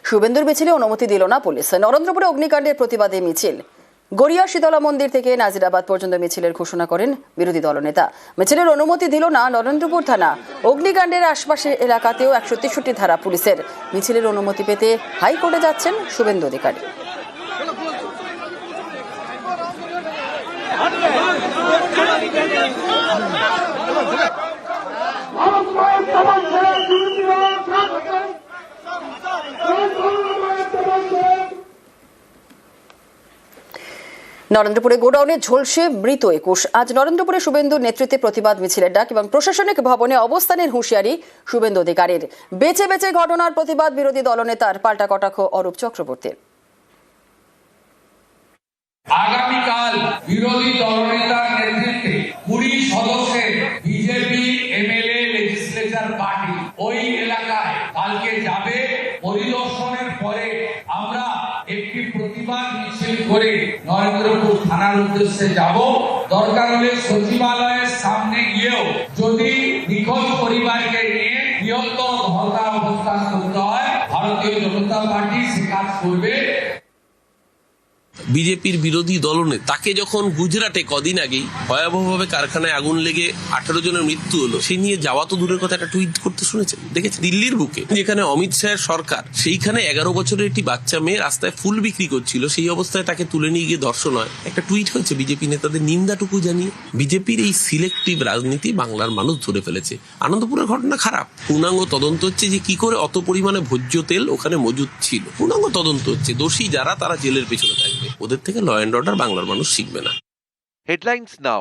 শুভেন্দুর মিছিলে অনুমতি দিল না পুলিশ। নরেন্দ্রপুরে অগ্নিকাণ্ডের প্রতিবাদে মিছিল। গড়িয়া শীতলা মন্দির থেকে নাজিরাবাদ পর্যন্ত মিছিলের ঘোষণা করেন বিরোধী দলনেতা। মিছিলের অনুমতি দিল না নরেন্দ্রপুর থানা। অগ্নিকাণ্ডের আশপাশের এলাকাতেও 163 ধারা পুলিশের। মিছিলের অনুমতি পেতে হাইকোর্টে যাচ্ছেন শুভেন্দু অধিকারী। নরেন্দ্রপুরে গোডাউনে ঝলসে মৃত 21। আজ নরেন্দ্রপুরে শুভেন্দুর নেতৃত্বে প্রতিবাদ মিছিলের ডাক এবং প্রশাসনিক ভবনে অবস্থানের হুঁশিয়ারি শুভেন্দু অধিকারীর। বেছে বেছে ঘটনার প্রতিবাদ বিরোধী দলনেতার, পাল্টা কটাক্ষ অরূপ চক্রবর্তীর। আগামীকাল বিরোধী দলনেতার নেতৃত্বে 20 সদস্যের বিজেপি এমএলএ লেজিসলেচার পার্টি ওই এলাকায় কালকে যাবে। পরিদর্শনের পরে আমরা একটি প্রতিবাদ মিছিল করে নরেন্দ্রপুর থানার উদ্দেশ্যে যাব। দরকার হলে সচিবালয়ের সামনে গিয়েও যদি নিখোঁজ পরিবারকে নিয়ে বৃহত্তর ধর্ণা অবস্থান করতে হয়, ভারতীয় জনতা পার্টি সে কাজ করবে। বিজেপির বিরোধী দলনেতা তাকে যখন গুজরাটে কদিন আগেই ভয়াবহভাবে কারখানায় আগুন লেগে 18 জনের মৃত্যু হলো, সে নিয়ে যাওয়া তো দূরের কথা, একটা টুইট করতে শুনেছেন, দেখেছেন? দিল্লির বুকে যেখানে অমিত শাহের সরকার, সেইখানে 11 বছরের একটি বাচ্চা মেয়ে রাস্তায় ফুল বিক্রি করছিল, সেই অবস্থায় তাকে তুলে নিয়ে গিয়ে ধর্ষণ হয়। একটা টুইট হয়েছে বিজেপি নেতাদের নিন্দাটুকু জানিয়ে। বিজেপির এই সিলেক্টিভ রাজনীতি বাংলার মানুষ ধরে ফেলেছে। আনন্দপুরের ঘটনা খারাপ, পূর্ণাঙ্গ তদন্ত হচ্ছে যে কি করে অত পরিমাণে ভোজ্য তেল ওখানে মজুদ ছিল। পূর্ণাঙ্গ তদন্ত হচ্ছে, দোষী যারা তারা জেলের পেছনে থাকবে। ওদের থেকে ল অ্যান্ড অর্ডার বাংলার মানুষ শিখবে না। Headlines now.